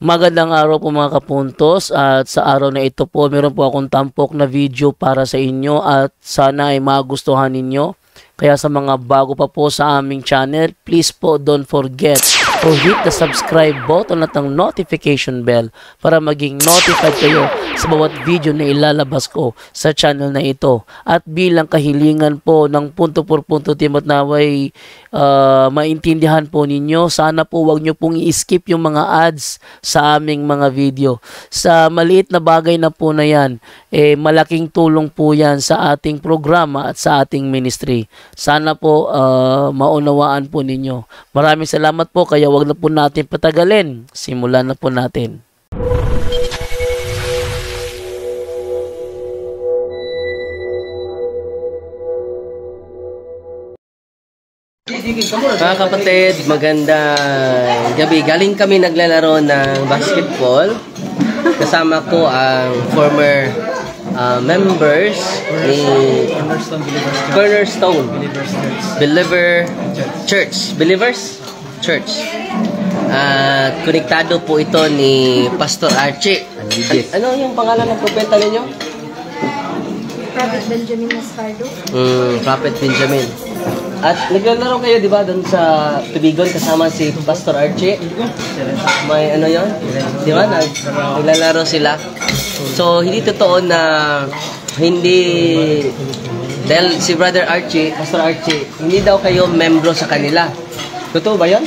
Magandang araw po mga kapuntos, at sa araw na ito po meron po akong tampok na video para sa inyo at sana ay magustuhan ninyo. Kaya sa mga bago pa po sa aming channel, please po don't forget to hit the subscribe button at ang notification bell para maging notified kayo sa bawat video na ilalabas ko sa channel na ito. At bilang kahilingan po ng punto por punto team at naway maintindihan po ninyo, sana po wag nyo pong i-skip yung mga ads sa aming mga video. Sa maliit na bagay na po na yan, malaking tulong po yan sa ating programa at sa ating ministry. Sana po maunawaan po ninyo. Maraming salamat po, kaya wag na po natin patagalin. Simulan na po natin. Mga kapatid, magandang gabi. Galing kami naglalaro ng basketball. Kasama ko ang former members ni Cornerstone Believer Church. Believers Church. At konektado po ito ni Pastor Archie. Ano yung pangalan ng propeta ninyo? Prophet Benjamin Mascardo. Prophet Benjamin. At naglalaro kayo, di ba, doon sa Tubigon kasama si Pastor Archie? May ano yon, di ba? Naglalaro sila. So, hindi totoo na dahil si Brother Archie, Pastor Archie, hindi daw kayo membro sa kanila. Totoo ba yon?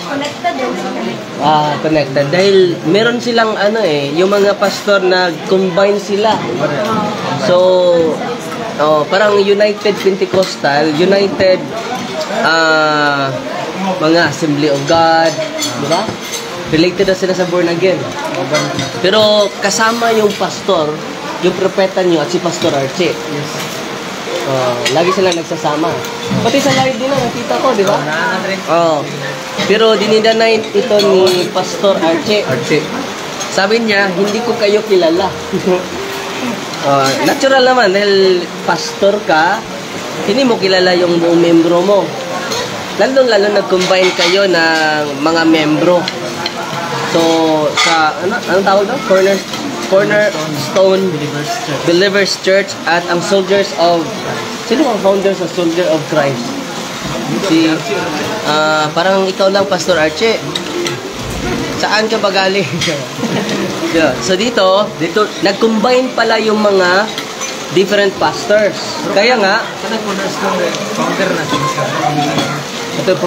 Connected din sa kanila. Connected. Dahil meron silang yung mga pastor na combine sila. So, parang United Pentecostal, United mga Assembly of God, di ba? Related na sila sa born again. Pero kasama yung pastor, yung propeta nyo at si Pastor Archie. Lagi sila nagsasama. Pati sa live din nakita ko, di ba? Pero dinidanay ito ni Pastor Archie. Sabi niya, hindi ko kayo kilala. Natural naman, dahil pastor ka, hindi mo kilala yung buong membro mo. Lalo nag-combine kayo ng mga membro. So, sa, anong tawag doon? Cornerstone Believers Church at ang Soldiers of, sino ang founders ng Soldier of Christ? Parang ikaw lang, Pastor Archie. Saan ka ba galing? So dito nag-combine pala yung mga different pastors. Kaya nga, ito yung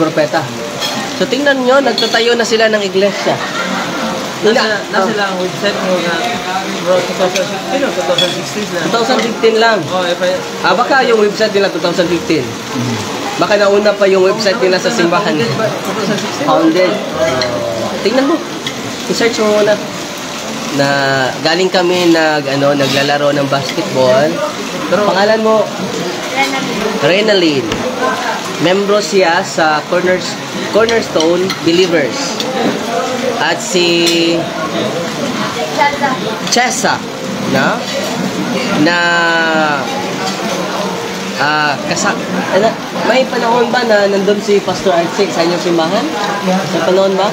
propeta. So tingnan nyo, nagtatayo na sila ng iglesia. Nasa ang website mo na 2016 lang. Baka yung website nila 2015. Baka nauna pa yung website nila sa simbahan. Founded. Tingnan mo. I-search mo muna na galing kami naglalaro ng basketball. Pero pangalan mo? Renaline. Membro siya sa Cornerstone Believers. At si Chesa may panahon ba na nandun si Pastor Archie sa inyong simbahan? Sa panahon ba?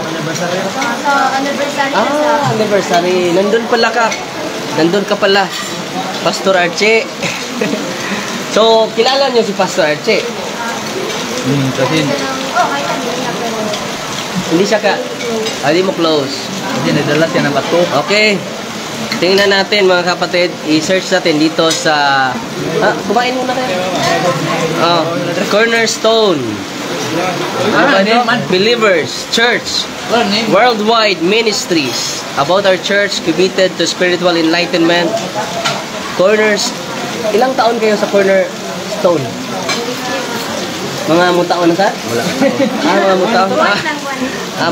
Anniversary. Anniversary. Nandun ka pala, Pastor Archie. So, kilala niyo si Pastor Archie? Kasi hindi siya hindi mo close. Kasi nadala siya ng bato. Okay. Tingnan natin mga kapatid, i-search natin dito sa kumain muna kayo. Cornerstone Believers Church Worldwide Ministries, about our church committed to spiritual enlightenment. Ilang taon kayo sa Cornerstone? Mga mutaon na sa? Wala. Mga mutaon?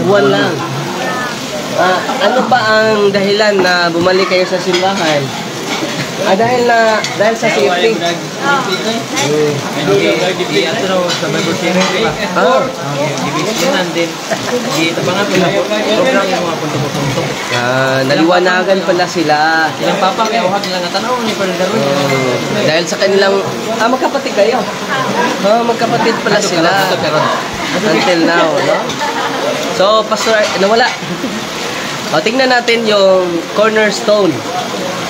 Buwan lang. Ano ba ang dahilan na bumalik kayo sa simbahan? Dahil sa CFP. Naliwanagan pala sila. Dahil sa kanilang magkapatid kayo. Magkapatid pala sila. Until now, no? So, Pastor, nawala. O, tingnan natin yung cornerstone.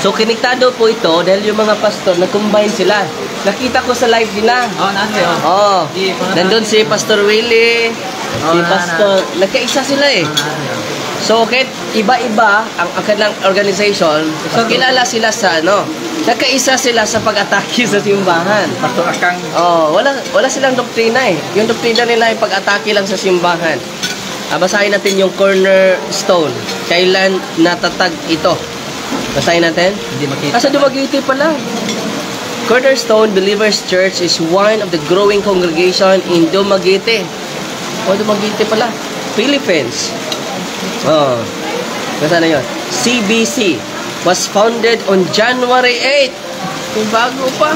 So, kiniktado po ito dahil yung mga pastor, nag-combine sila. Nakita ko sa live nila. Nasa Oh, nandun si Pastor Willie, si Pastor, nagkaisa sila eh. So, kahit iba-iba ang kanilang organization, kilala sila sa nagkaisa sila sa pag-atake sa simbahan. Pastor Akang. Oh, wala silang doktrina eh. Yung doktrina nila ay pag-atake lang sa simbahan. Basahin natin yung cornerstone. Kailan natatag ito? Basahin natin. Hindi makita. Sa Dumaguete pala. Cornerstone Believers Church is one of the growing congregation in Dumaguete. Dumaguete pala. Philippines. Basta na yun. CBC was founded on January 8. May bago pa.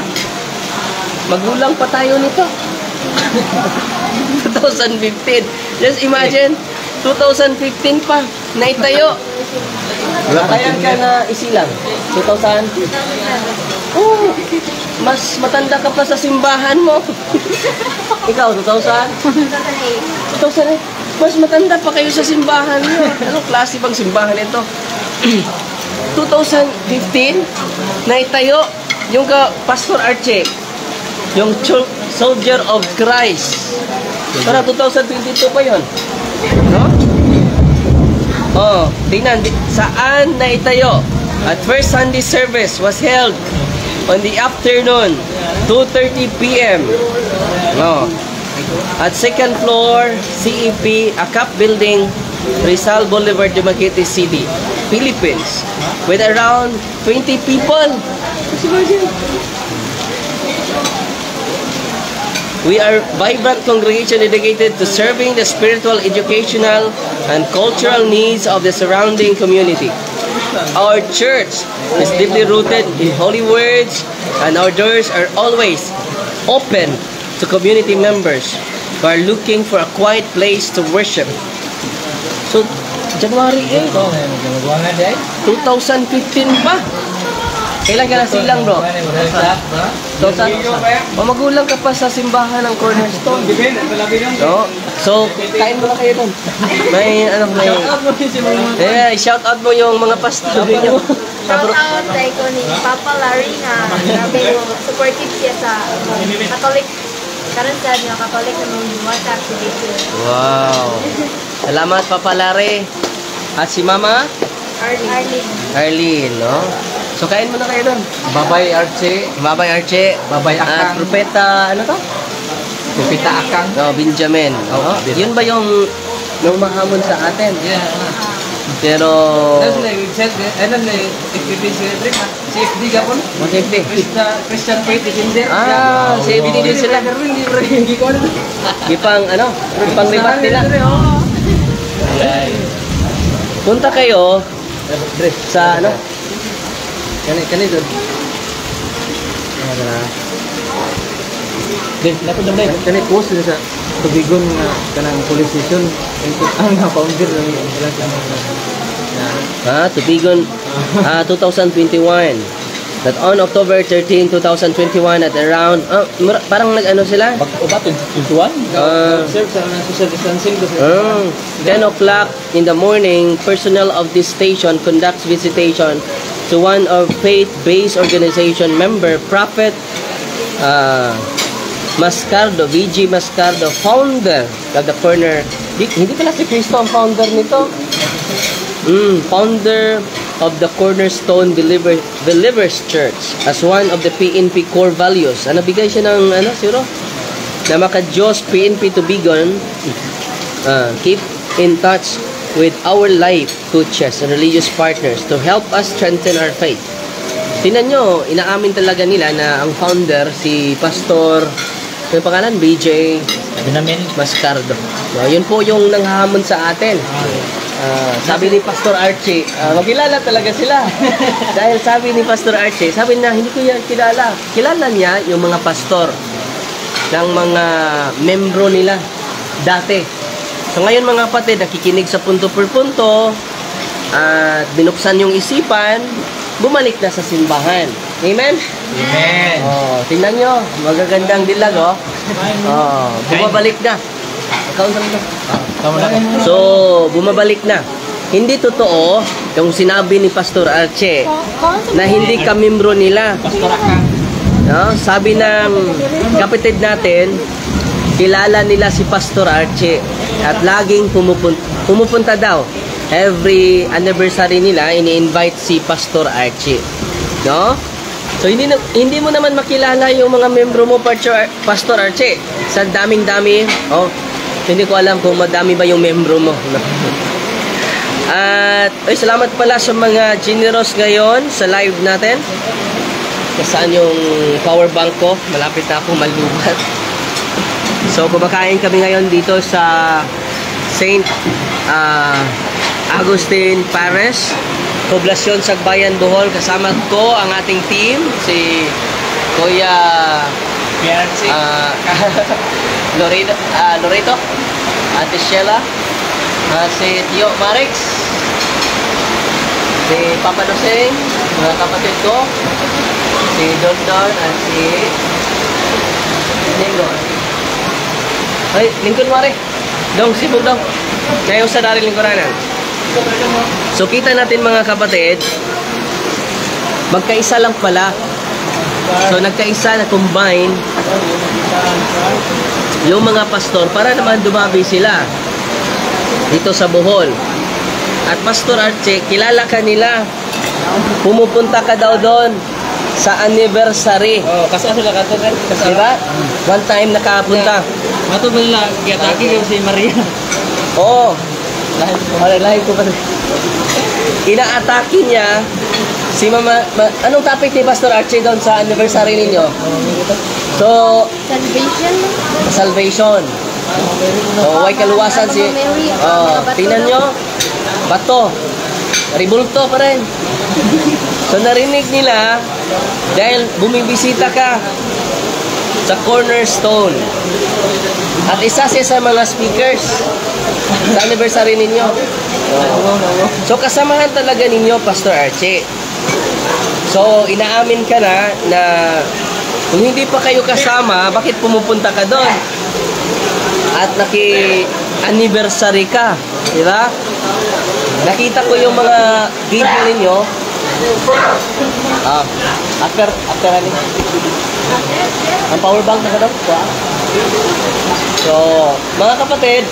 Magulang pa tayo nito. 2015. Just imagine, 2015 pa, naitayo. Kaya ka na isilang. 2000? Oh, mas matanda ka pa sa simbahan mo. Ikaw, 2000? 2008. Mas matanda pa kayo sa simbahan niyo. Anong klase bang simbahan ito? 2015, naitayo yung Pastor Archie, yung Soldier of Christ. Para 2022 pa yun. No? Tingnan, saan naitayo? At first Sunday service was held on the afternoon, 2:30 p.m. At second floor, CEP, ACAP Building, Rizal Boulevard, Dumaguete City, Philippines, with around 20 people. We are vibrant congregation dedicated to serving the spiritual, educational, and cultural needs of the surrounding community. Our church is deeply rooted in holy words, and our doors are always open to community members who are looking for a quiet place to worship. So, January 8, 2015 pa. Kailan ka nasilang, bro? 2000? Magulang ka pa sa simbahan ng Cornerstone. No? So, kain mo na kayo dun. Shout out mo yung mga pastor niyo. Shout out kay ko ni Papa Larry na grabe supportive siya sa Catholic. Karon sa niya Catholic na mga activity. Wow. Salamat, Papa Larry. At si Mama? Arlene, no? So, kain mo na kayo doon. Babay Archie. Babay Archie. Babay At Akang. Propeta, ano to? Propeta Akang. Benjamin. Yun ba yung mahamon sa atin? Yeah. Pero... That's like we said, ano na FPP CFD ka po? Safety. Christian Faith hindi. Safety din sila. Ipang ribat nila. Punta kayo sa Kani doon. Kani post sa tubigon nga kanang police station ang founder ng Tubigon 2021. That on October 13, 2021 at around parang nag-ano sila? Ba 21? Sir, sa social distancing 10 o'clock in the morning, personnel of this station conducts visitation to one of faith-based organization member, Prophet Mascardo, VG Mascardo, founder of the corner. Hindi pala si Cristo ang founder nito. Founder of the Cornerstone Believers Church as one of the PNP core values. Bigay siya ng siguro na maka-Diyos PNP Tubigon. Keep in touch with our life coaches and religious partners to help us strengthen our faith. Tingnan nyo, inaamin talaga nila na ang founder si Pastor, yung pangalan, BJ Mascardo. Yun po yung nanghahamon sa atin. Sabi ni Pastor Archie, magkilala talaga sila. Dahil sabi ni Pastor Archie, sabi na, hindi ko yan kilala. Kilala niya yung mga pastor ng mga membro nila dati. So ngayon mga kapatid, nakikinig sa punto per punto at binuksan yung isipan, bumalik na sa simbahan. Amen? Amen. Tingnan nyo, magagandang dilag, bumabalik na. So, bumabalik na. Hindi totoo yung sinabi ni Pastor Archie na hindi ka membro nila. No? Sabi ng kapatid natin, kilala nila si Pastor Archie at laging pumupunta daw. Every anniversary nila, ini-invite si Pastor Archie. No? So, hindi mo naman makilala yung mga membro mo, Pastor Archie. Sa daming-dami, hindi ko alam kung madami ba yung membro mo. At salamat pala sa mga generous ngayon sa live natin. Saan yung power bank ko? Malapit na akong malubat. So kumakain kami ngayon dito sa St. Agustin Parish, Poblasyon Sagbayan, Bohol. Kasama ko ang ating team, si Kuya Loreto, Ate Sheila, si Tio Marix, si Papa Noseng, mga kapatid ko, si Don Don, at si Lingkon. Ay, Lingkon Mare. Dong, si Bugdong. Kayo sa dari lingkuranan. So, kita natin mga kapatid, magkaisa lang pala. So, nagkaisa na combine yung mga pastor para naman dumabi sila dito sa Bohol. At Pastor Archie, kilala ka nila. Pumupunta ka daw doon sa anniversary. Kasama sila kato kan? Diba? One time nakapunta. Mato ba nila, kiyataki yung si Maria. Oo. Lahit ko pa. Inaatake niya si Mama. Anong topic ni Pastor Archie doon sa anniversary ninyo? So, salvation. So, way kaluwasan si... tingnan nyo. Bato. Ribulto pa rin. So, narinig nila dahil bumibisita ka sa Cornerstone. At isa siya sa mga speakers sa anniversary ninyo. So, kasamahan talaga ninyo, Pastor Archie. So, inaamin ka na kung hindi pa kayo kasama, bakit pumupunta ka doon? At naki-anniversary ka. Diba? Nakita ko yung mga video ninyo. After ano? Ang power bank na ka daw? So, mga kapatid,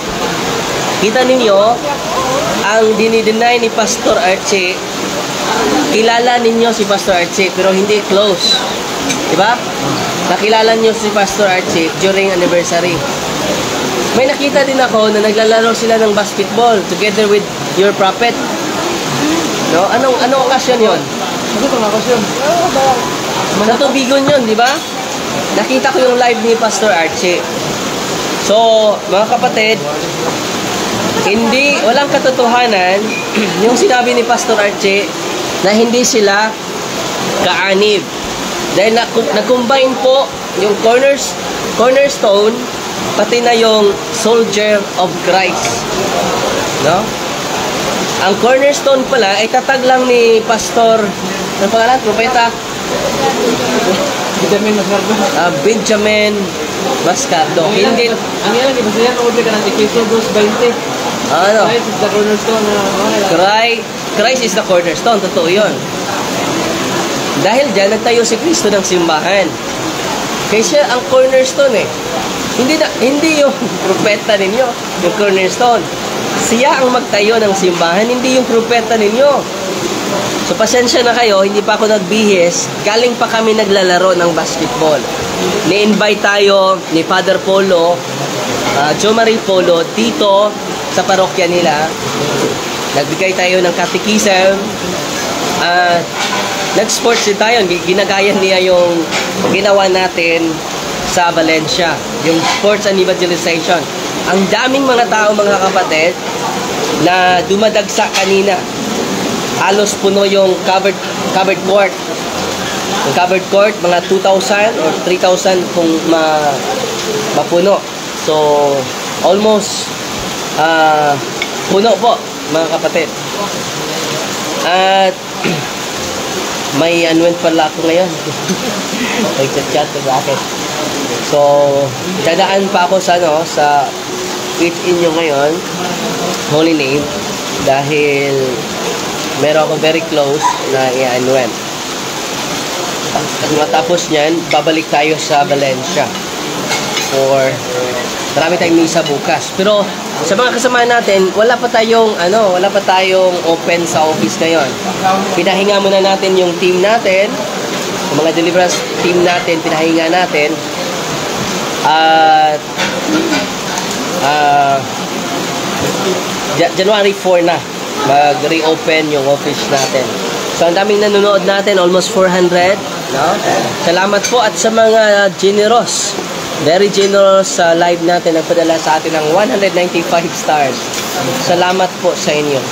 kita ninyo, ang dinideny ni Pastor Archie, kilala ninyo si Pastor Archie, pero hindi close. Diba? Nakilala niyo si Pastor Archie during anniversary. May nakita din ako na naglalaro sila ng basketball together with your prophet. No? Anong okasyon yon? Ano pang okasyon? Sa Tubigon yun, di ba? Nakita ko yung live ni Pastor Archie. So, mga kapatid, walang katotohanan yung sinabi ni Pastor Archie na hindi sila kaanib. Dahil nag-combine po yung cornerstone pati na yung soldier of Christ. No? Ang cornerstone pala ay tatag lang ni Pastor, ano pangalan? Propeta? Benjamin Mascardo. Hindi. Ang yan lagi, basta yan, order ka ng Equipso 2.20. Ano? Christ is the cornerstone. Christ is the cornerstone. Totoo yun. Dahil dyan, nagtayo si Kristo ng simbahan. Kaya siya ang cornerstone eh. Hindi yung propeta ninyo, yung cornerstone. Siya ang magtayo ng simbahan, hindi yung propeta ninyo. So, pasensya na kayo, hindi pa ako nagbihis. Galing pa kami naglalaro ng basketball. Ni-invite tayo ni Father Polo, Jo Marie Polo, dito sa parokya nila. Nagbigay tayo ng catechism. Nag-sports din tayo. Ginagayan niya yung ginawa natin sa Valencia, yung sports and evangelization. Ang daming mga tao, mga kapatid, na dumadagsa kanina. Halos puno yung covered court. Yung covered court, mga 2,000 or 3,000 kung mapuno. So, almost puno po, mga kapatid. At may anuan pala ako ngayon. Nag-chat sa akin. So, dadaan pa ako sa in nyo ngayon, Holy Name, dahil meron ako very close na i-anuel. At matapos nyan, babalik tayo sa Valencia for marami tayong misa bukas. Pero sa mga kasama natin, wala pa tayong open sa office ngayon. Pinahinga muna natin yung team natin, yung mga deliverance team natin, pinahinga natin. At January 4 na mag-reopen yung office natin. So ang daming nanonood natin, almost 400, no? Salamat po, at sa mga generous, very generous sa live natin, nagpadala sa atin ng 195 stars. Salamat po sa inyo.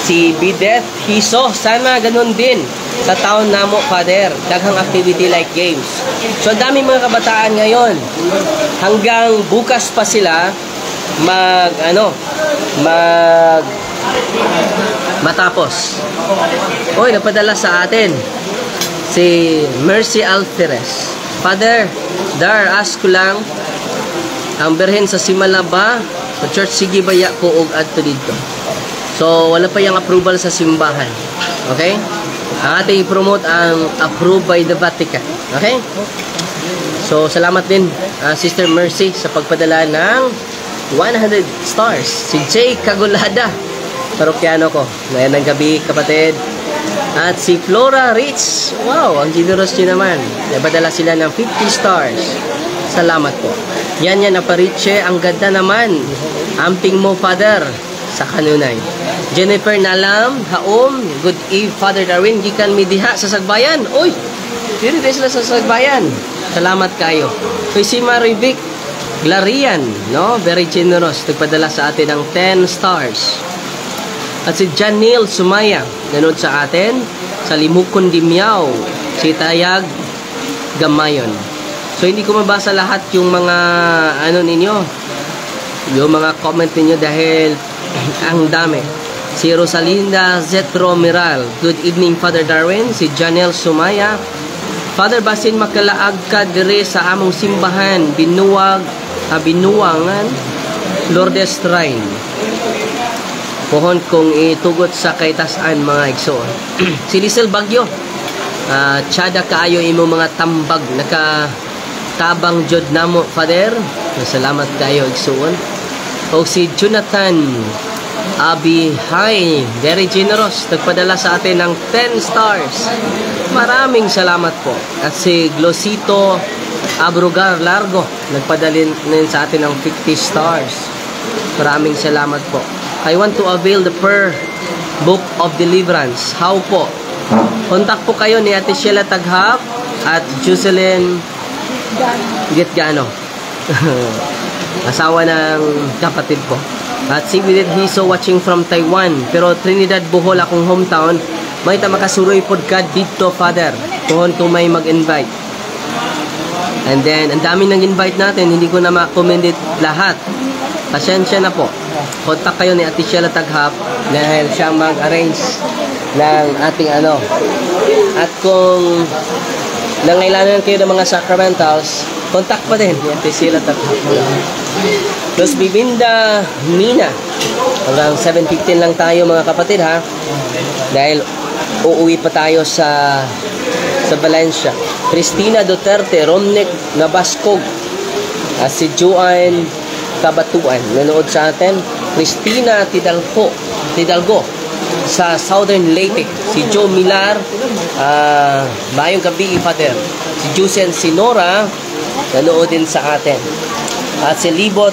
Si Bideth Hiso, sana ganun din sa taon namo, Father. Daghang activity like games. So ang daming mga kabataan ngayon, hanggang bukas pa sila matapos. Oy, napadala sa atin si Mercy Alferez. Father, ask ko lang, ang berhen sa Simalaba sa church sige baya ko og adto dito. So wala pa yung approval sa simbahan. Okay? Ang ating i-promote ang approved by the Vatican. Okay? So salamat din Sister Mercy sa pagpadala ng 100 stars. Si Jay Kagulada, parokyano ko. Ngayon ng gabi, kapatid. At si Flora Rich. Wow, ang generous nyo naman. Napadala sila ng 50 stars. Salamat po. Yan Apariche. Ang ganda naman. Amping mo, Father, sa kanunay. Jennifer Nalam, Haom. Good eve, Father Darwin. Gikan mi diha sa Sagbayan. Uy, dito sila sa Sagbayan. Salamat kayo. Kay si Marivic Glarian, no? Very generous. Nagpadala sa atin ng 10 stars. At si Janil Sumaya, nanood sa atin sa Limukon Dimyaw, si Tayag Gamayon. So hindi ko mabasa lahat yung mga ninyo, yung mga comment ninyo dahil ang dami. Si Rosalinda Zetro Miral, good evening Father Darwin. Si Janel Sumaya, Father, basin makalaag ka dire sa among simbahan, binuwangan Lourdes Shrine. Pohon kong itugot sa kaitasan mga igsoon. Si Lisel Bagyo, tsada kaayo imo mga tambag, nakatabang jod namo, Father. Salamat kayo igsoon. O si Jonathan Abihay, very generous, nagpadala sa atin ng 10 stars. Maraming salamat po. At si Glosito Abrugar Largo, nagpadalin sa atin ng 50 stars. Maraming salamat po. I want to avail the prayer book of deliverance. How po? Kontak po kayo ni Ate Sheila Taghap at Jocelyn Gitgano. Asawa ng kapatid po. At si Bideth Hiso watching from Taiwan. Pero Trinidad, Bohol akong hometown. May makasuroy pod ka dito, Father. Kung may mag-invite. And then, ang dami nang invite natin. Hindi ko na ma-commendate lahat. Pasensya na po. Kontak kayo ni Ate Sheila Taghap dahil siya mag-arrange ng ating At kung nangailangan kayo ng mga sacramentals, kontak pa din ni Ate Sheila Taghap. Los Bibinda Mina. Hanggang 7:15 lang tayo mga kapatid, ha? Dahil uuwi pa tayo sa Valencia. Cristina Duterte, Romnek Nabaskog. Si Joanne Kabatuan, nanood sa atin. Cristina Tidalgo sa Southern Leyte. Si Joe Milar, Mayong Gabi, Father. Si Jusen Sinora, nanood din sa atin. At si Libot,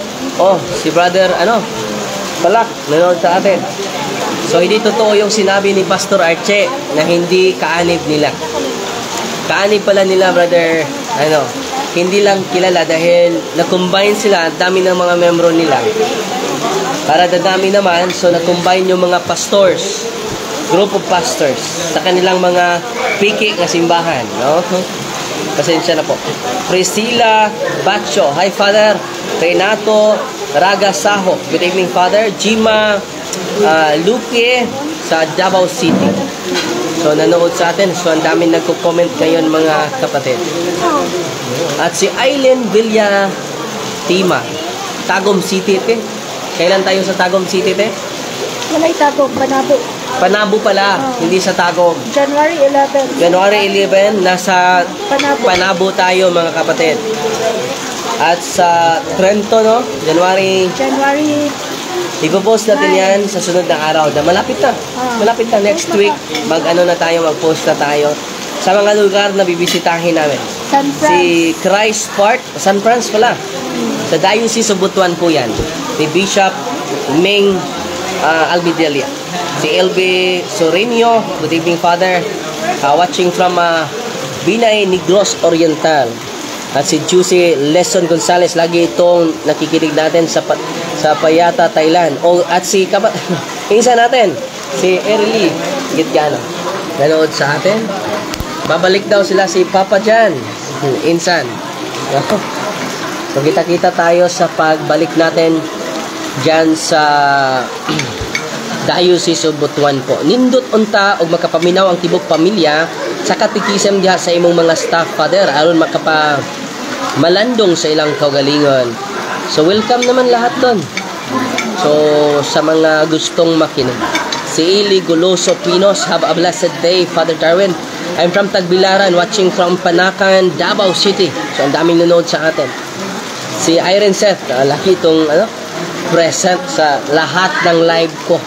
si Brother, Palak, nanood sa atin. So, hindi totoo yung sinabi ni Pastor Arche na hindi kaanib nila. Kaanib pala nila, Brother, hindi lang kilala dahil na-combine sila, dami ng mga membro nila. Para dadami naman, so na-combine yung mga pastors, group of pastors, sa kanilang mga piki na simbahan, no? Pasensya na po. Priscilla Bacho, hi Father. Renato Raga Saho, good evening Father. Jima Luque sa Davao City. So, nanood sa atin. So, ang dami nagko-comment ngayon mga kapatid. At si Aileen Villa Tima, Tagum City, Kailan tayo sa Tagum City, te? Walay tagog, Panabo. Panabo pala, hindi sa Tagum. January 11. January 11, nasa Panabo. Panabo tayo, mga kapatid. At sa Trento, no? January, ipopost natin yan sa sunod na araw. Malapit na. Malapit na. Next week, mag-post na tayo sa mga lugar na bibisitahin namin. San Fran. Si Christ Park, San Franz pala. Sa Diocese of Butuan po yan. Si Bishop Ming Albidelia. Si LB Sorinio, good evening, Father. Watching from Binay, Negros Oriental. At si Juicy Leson Gonzales, lagi itong nakikinig natin sa Payata, Thailand. At si isa natin, si Erly Gitgano. Nanood sa atin. Babalik daw sila si Papa Jan, Insan. So kita-kita tayo sa pagbalik natin dyan sa Diocese of Butuan po. Nindot unta og makapaminaw ang tibok pamilya sa katikisem diha sa imong mga staff, Father, aron malandong sa ilang kaugalingon. So welcome naman lahat doon. So sa mga gustong makinig. Si Eli Goloso Pinos, have a blessed day, Father Darwin. I'm from Tagbilaran, watching from Panakan, Davao City. So ang daming nanood sa atin. Si Irene Seth, laki itong present sa lahat ng live ko.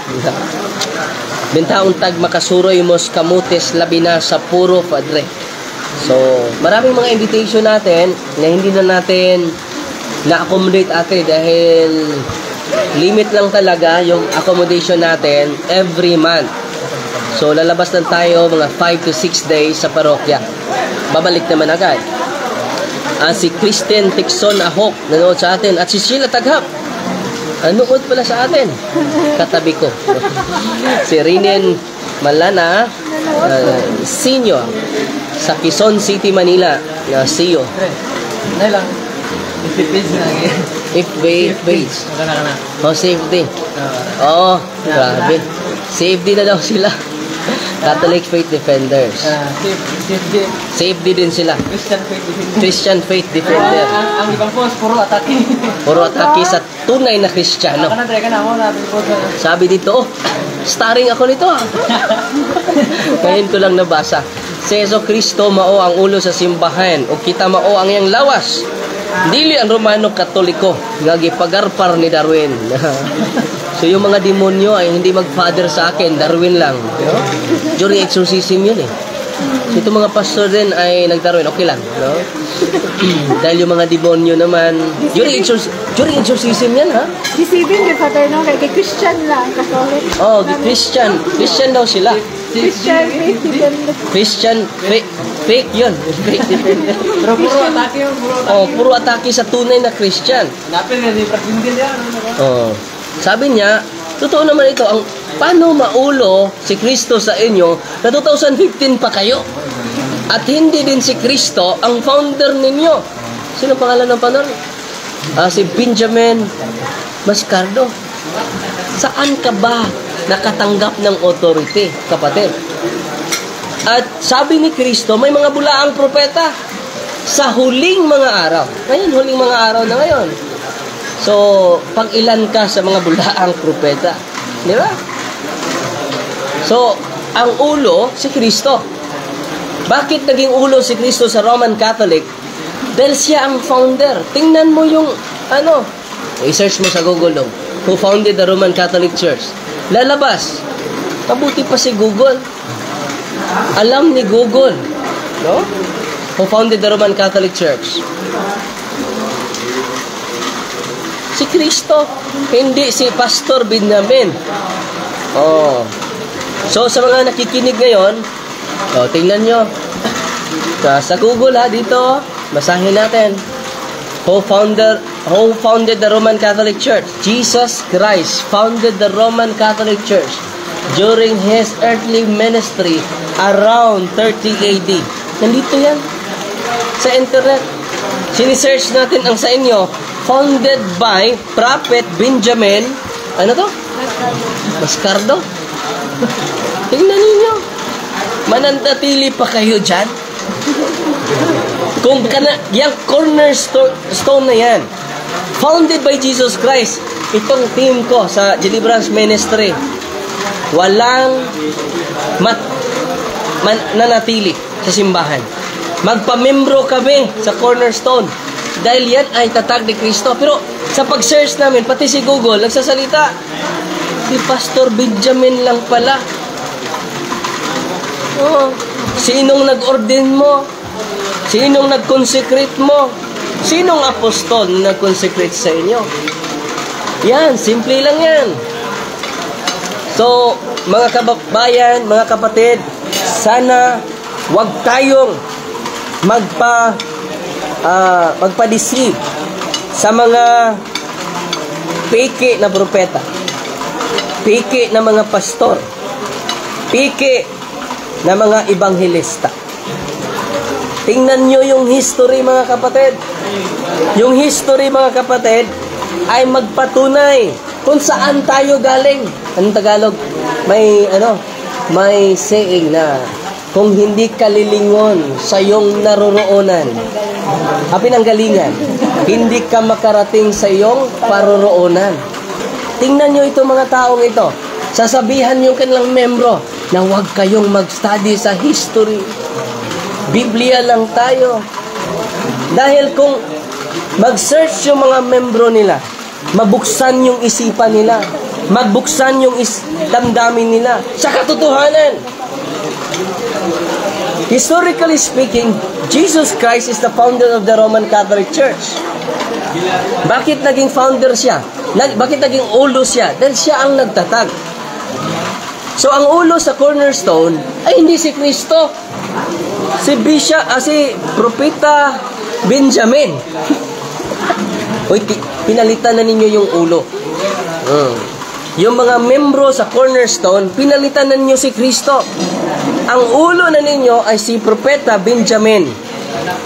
Bintaong tag makasuroy mos kamutis labi na sa puro, Padre. So, maraming mga invitation natin na hindi na natin na-accommodate ate dahil limit lang talaga yung accommodation natin every month. So, lalabas lang tayo mga 5 to 6 days sa parokya. Babalik naman agad. Si Kristen Tixon Ahok, nanood sa atin. At si Sheila Taghap, nanood pala sa atin. Katabi ko. Si Rinen Malana, senior sa Quezon City, Manila. CEO. Lang. If page. Safety. Grabe. Safety na daw sila. Catholic Faith Defenders. Safety din sila. Christian Faith Defender. Ang ibang post, puro atake. Puro atake sa tunay na Kristiyano. Sabi dito, starring ako nito. Ngayon ko lang nabasa. Si Jesu Kristo mao ang ulo sa simbahan o kita mao ang iyang lawas. Dili ang Romano Katoliko nga gipagarpar ni Darwin. So yung mga demonyo ay hindi mag-father sa akin, Darwin lang. No? During exorcism yun eh. So itong mga pastor din ay nag-Darwin, okay lang. No? Dahil yung mga demonyo naman, during exorcism yan, ha? Deceiving yung Father, no? Kay Christian lang, Catholic. Christian. Christian daw sila. Christian faith defender. Christian fake yun. Fake defender. Pero puro atake yun, puro atake sa tunay na Christian. Napin na, di prasinggil yan. Sabi niya, totoo naman ito, paano maulo si Kristo sa inyo na 2015 pa kayo? At hindi din si Kristo ang founder ninyo. Sino pangalan ng panon? Si Benjamin Mascardo. Saan ka ba nakatanggap ng authority, kapatid? At sabi ni Kristo, may mga bulaang propeta sa huling mga araw. Ngayon, huling mga araw na ngayon. So, pag-ilan ka sa mga bulaang propeta. Di ba? So, ang ulo, si Kristo. Bakit naging ulo si Kristo sa Roman Catholic? Dahil siya ang founder. Tingnan mo yung, i-search mo sa Google dong. Who founded the Roman Catholic Church? Lalabas. Mabuti pa si Google. Alam ni Google. No? Who founded the Roman Catholic Church? Si Kristo, hindi si Pastor Benjamin. So sa mga nakikinig ngayon, tingnan nyo. Sa Google dito, basahin natin. Who founded the Roman Catholic Church? Jesus Christ founded the Roman Catholic Church during His earthly ministry around 30 AD. Nandito yan. Sa internet. Sinisearch natin ang sa inyo. Founded by Prophet Benjamin, Mascardo. Tingnan ninyo. Mananatili pa kayo dyan. Kung yung cornerstone na yan, founded by Jesus Christ, itong team ko sa Deliverance Ministry, walang nanatili sa simbahan. Magpamembro kami sa Cornerstone dahil yan ay tatag ni Kristo. Pero sa pag-search namin, pati si Google nagsasalita, si Pastor Benjamin lang pala. Oh, sinong nag-ordain mo? Sinong nag-consecrate mo? Sinong apostol na nag-consecrate sa inyo? Yan, simple lang yan. So, mga kababayan, mga kapatid, sana wag tayong magpa-deceive sa mga peke na propeta, peke na mga pastor, peke na mga ebanghelista. Tingnan nyo yung history, mga kapatid. Yung history, mga kapatid, ay magpatunay kung saan tayo galing. Anong Tagalog? May saying na kung hindi ka lilingon sa iyong naroroonan, pinanggalingan, hindi ka makarating sa iyong paroroonan. Tingnan nyo ito, mga taong ito. Sasabihan yung kanilang membro na huwag kayong mag-study sa history. Biblia lang tayo. Dahil kung mag-search yung mga membro nila, mabuksan yung isipan nila, magbuksan yung damdamin nila sa katotohanan. Historically speaking, Jesus Christ is the founder of the Roman Catholic Church. Bakit naging founder siya? Bakit naging ulo siya? Dahil siya ang nagtatag. So, ang ulo sa Cornerstone ay hindi si Kristo. Si Propeta Benjamin. Uy, pinalitan na ninyo yung ulo. Yung mga membro sa Cornerstone, pinalitan na ninyo si Kristo. Ang ulo na ninyo ay si Propeta Benjamin.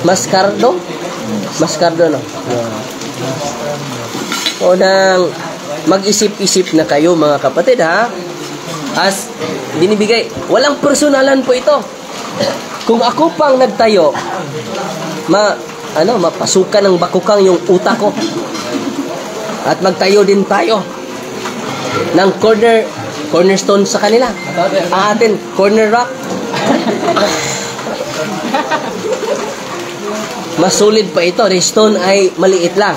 Mascardo, no? O nang mag-isip-isip na kayo, mga kapatid, ha? As binibigay, walang personalan po ito. Kung ako pang nagtayo, mapasukan ng bakukang yung utak ko. At magtayo din tayo ng cornerstone sa kanila. Ang atin, corner rock. Masulit pa ito. The stone ay maliit lang.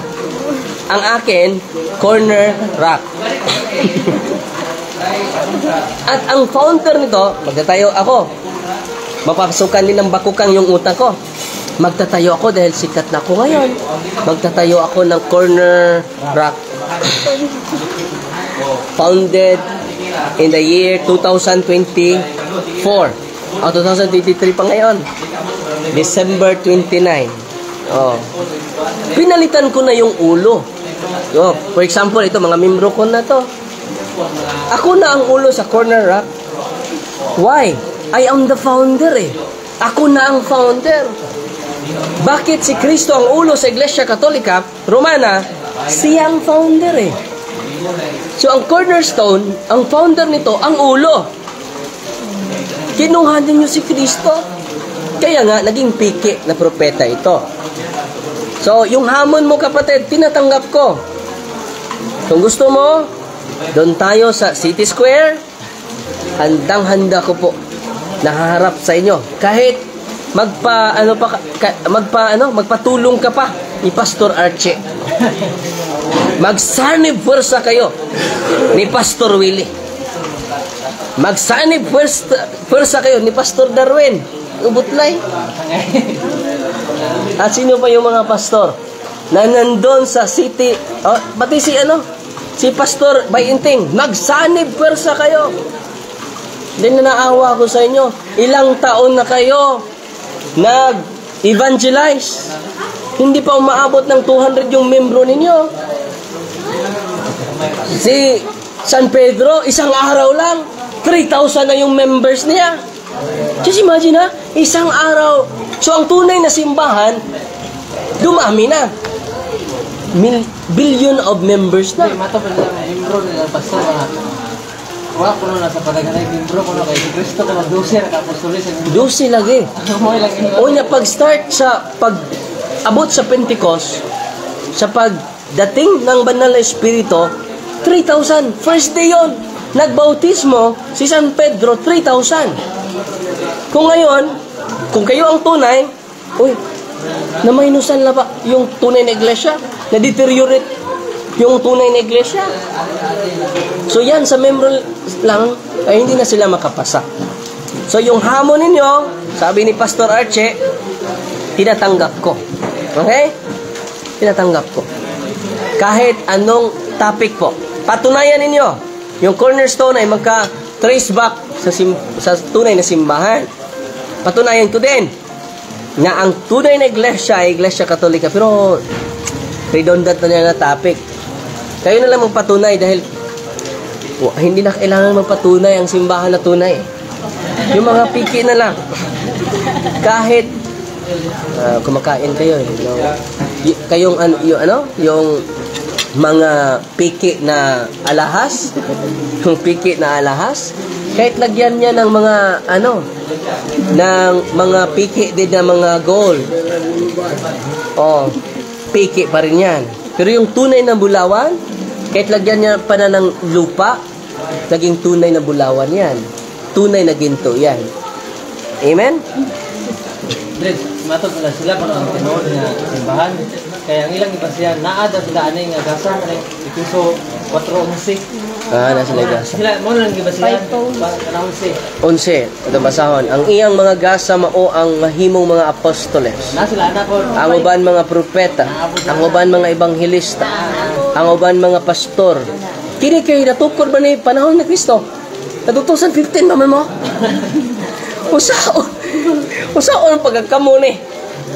Ang akin, corner rock. At ang founder nito, magtatayo ako. Mapapasukan din ng bakukang yung utak ko. Magtatayo ako dahil sikat na ako ngayon. Magtatayo ako ng corner rock. Founded in the year 2024. 2023 pa ngayon. December 29. Pinalitan ko na yung ulo. For example, ito, mga membro ko na to. Ako na ang ulo sa corner rock. Why? I am the founder eh. Ako na ang founder. Bakit si Kristo ang ulo sa Iglesia Katolika Romana? Siya ang founder eh. So ang cornerstone, ang founder nito, ang ulo. Kinuha din niyo si Kristo. Kaya nga, naging piki na propeta ito. So, yung hamon mo, kapatid, tinatanggap ko. Kung gusto mo, doon tayo sa City Square. Handang-handa ko po nahaharap sa inyo. Kahit magpatulong ka pa ni Pastor Archie. Magsanib pwersa kayo ni Pastor Willie. Magsanib pwersa kayo ni Pastor Darwin. Ubutlay. At sino pa yung mga pastor na nandun sa city? Pati si Pastor Bayinting. Magsanib pwersa kayo. Then naawa ko sa inyo. Ilang taon na kayo nag-evangelize. Hindi pa umaabot ng 200 yung membro ninyo. Si San Pedro, isang araw lang, 3,000 na yung members niya. Just imagine ha, isang araw. So ang tunay na simbahan, dumami na. Billion of members na. Mato pa nila, membro nila, pastor, wala ko na sa padaganay, membro ko na kay Kristo ko mag-12 na kapostolis. 12 lagi. O niya, pag-start sa pag-abot sa Pentecost, sa pagdating ng banal na Espiritu, 3,000. First day yon. Nagbautismo si San Pedro, 3,000. Kung ngayon, kung kayo ang tunay, uy, namainusan na ba yung tunay na iglesia? Na-deteriorate yung tunay na iglesia? So yan, sa membro lang, ay hindi na sila makapasa. So yung hamon ninyo, sabi ni Pastor Archie, tinatanggap ko. Okay? Tinatanggap ko. Kahit anong topic po. Patunayan ninyo, yung cornerstone ay magka-trace back sa tunay na simbahan. Patunayan ko din na ang tunay na iglesia ay iglesia katolika. Pero redundant na niya na topic. Kayo na lang magpatunay dahil hindi na kailangan magpatunay ang simbahan na tunay. Yung mga piki na lang. Kahit kumakain kayo, kayong yung mga piki na alahas, yung piki na alahas, kahit lagyan niya ng mga ng mga piki din na mga gold. Piki pa rin yan. Pero yung tunay na bulawan, kahit lagyan niya pa na ng lupa, naging tunay na bulawan yan. Tunay na ginto yan. Amen? Dred, matod na sila pag ang tinuod nga simbahan. Kaya ang ilang iba siya, naada sila anay nga gasa, ikuso 4:11. Na sila gasa. Sila, mo lang iba sila, 11. 11, ito basahon. Ang iyang mga gasa mao ang mahimong mga apostoles. Na sila anak ko. Ang uban mga propeta, ang uban mga ebanghilista, ang uban mga pastor. Kini kay natukod ba ni panahon ni Kristo? Na 2015 ba man mo? Usaon ang pagkakamo ni.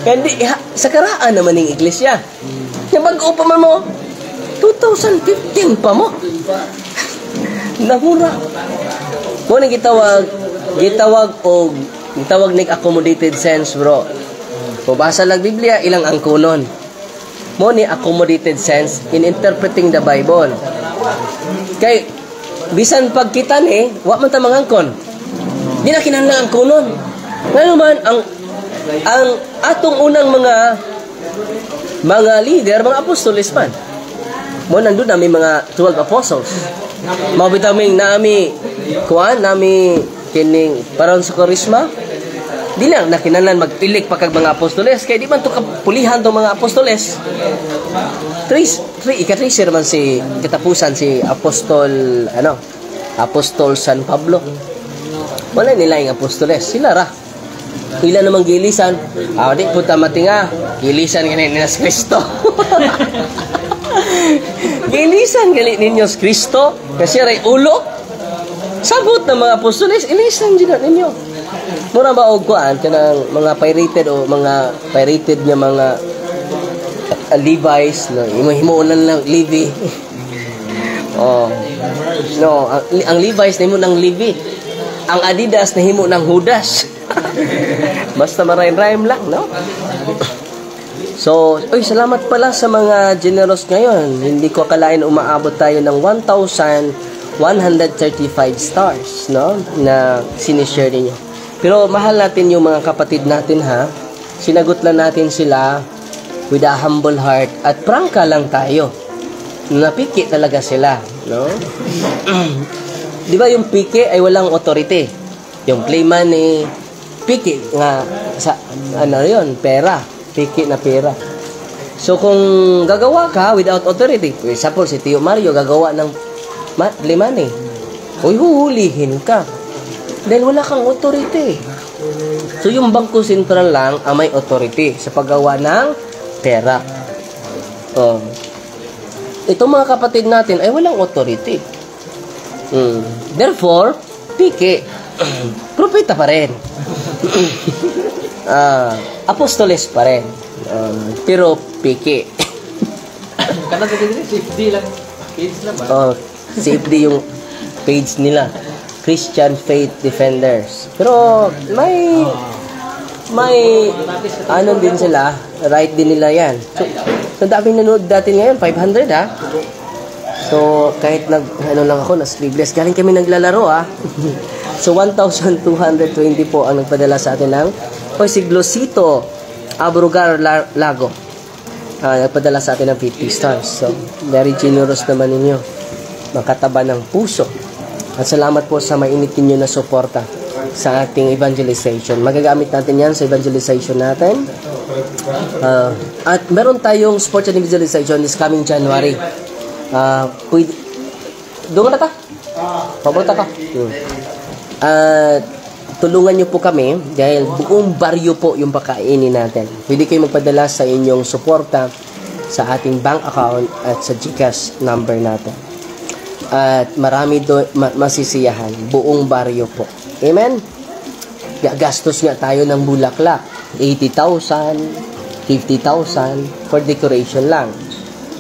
Kandi sa karaan naman ng iglesia. Yung bago pa man mo, 2015 pa mo. Namura. Mo nang gitawag ning accommodated sense, bro. Kung basa lang Biblia, ilang angkunon. Mo ni accommodated sense in interpreting the Bible. Kay bisan pagkita ni, wa man ta mangangkon. Di na kinahanglan angkunon. Ngano man ang atong unang mga leader, mga apostoles man. Mo nandun na may mga 12 apostles. Mao bitaw ming nami kining paron sa karisma. Di lang nakinahanglan magpilik pa kag mga apostoles kay di man to kapulihan tong mga apostoles. Ika-tracer man si katapusan si Apostol San Pablo. Wala nila yung apostoles, sila ra. Ila namang gilisan, di punta matinga, gilisan ganin ni Kristo. Gilisan ganin ninyo sa Kristo, kasi ray ulo. Sabot ng mga apostoles, ilisan din ninyo. Mura ba og kuan kanang mga pirated o mga pirated nga mga Levi's, no, himuon lang Levi. Ang Levi's nahimo ng Levi. Ang Adidas nahimo ng Judas. Basta marain-rhyme lang, no? So, salamat pala sa mga generous ngayon. Hindi ko akalain umaabot tayo ng 1,135 stars, no? Na sinishare niyo. Pero mahal natin yung mga kapatid natin, ha? Sinagot lang natin sila with a humble heart at prangka lang tayo. Napiki talaga sila, no? Di ba yung piki ay walang authority? Yung play money, piki nga sa yun, pera, piki na pera. So kung gagawa ka without authority, for example si Tio Mario gagawa ng play money, huhulihin ka dahil wala kang authority. So yung Bangko Sentral lang ang may authority sa paggawa ng pera. Itong mga kapatid natin ay walang authority. Therefore, piki. Propeta pa rin. Apostoles pa rin. Pero piki. Kana sa dili safety lang page lang ba? Safety yung page nila. Christian Faith Defenders. Pero may din sila, right din nila yan. So daming nanood dati ngayon, 500 ha. So kahit lang ako, na sleeveless, galing kami naglalaro ha. So 1,220 po ang nagpadala sa atin ng si Glosito Abrugar Lago. Nagpadala sa atin ng 50 stars. So very generous naman ninyo. makataba ng puso. At salamat po sa mainit ninyo na suporta sa ating evangelization. Magagamit natin yan sa evangelization natin. At meron tayong sports and evangelization this coming January. Doon na ta? Papunta ka. Tulungan nyo po kami dahil buong baryo po yung pakainin natin. Pwede kayo magpadala sa inyong suporta sa ating bank account at sa GCash number natin. At marami masisiyahan. Buong baryo po. Amen? Gastos nga tayo ng bulaklak. 80,000, 50,000 for decoration lang.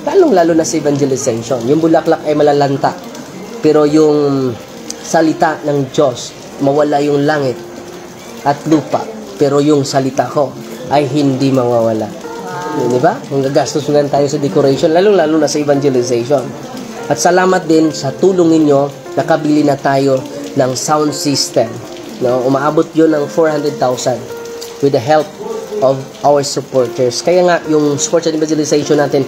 Lalong-lalo na sa evangelization. Yung bulaklak ay malalanta. Pero yung salita ng Diyos, mawala yung langit at lupa. Pero yung salita ko ay hindi mawawala. Di ba? Kung gagastos nga tayo sa decoration, lalong-lalo na sa evangelization. At salamat din sa tulong ninyo, nakabili na tayo ng sound system. No? Umaabot yun ng 400,000 with the help of our supporters. Kaya nga, yung sports and evangelization natin,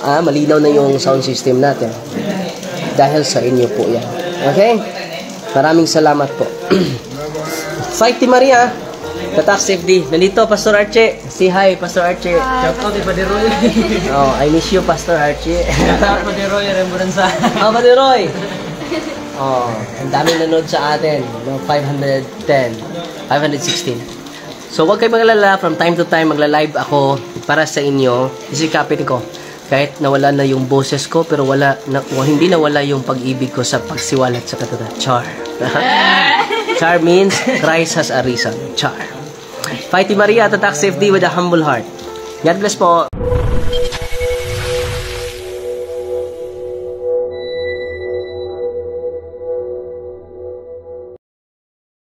malinaw na yung sound system natin. Dahil sa inyo po yan. Okay? Maraming salamat po. Fight Team Maria. Tatak FD. Nandito, Pastor Archie. Say hi, Pastor Archie. Shout out kay Padiroy. Oh, I miss you, Pastor Archie. Shout out Padiroy, Remburansa. Padiroy. Oh, ang daming nanood sa atin. No, 510, 516. So, huwag kayong magalala. From time to time, magla-live ako para sa inyo. Isikapin ko. Kahit nawala na yung boses ko, pero hindi nawala yung pag-ibig ko sa pagsiwalat sa katulad. Char. Char means Christ has arisen. Char. Fighting Maria, Tatak Safety with a humble heart. God bless po.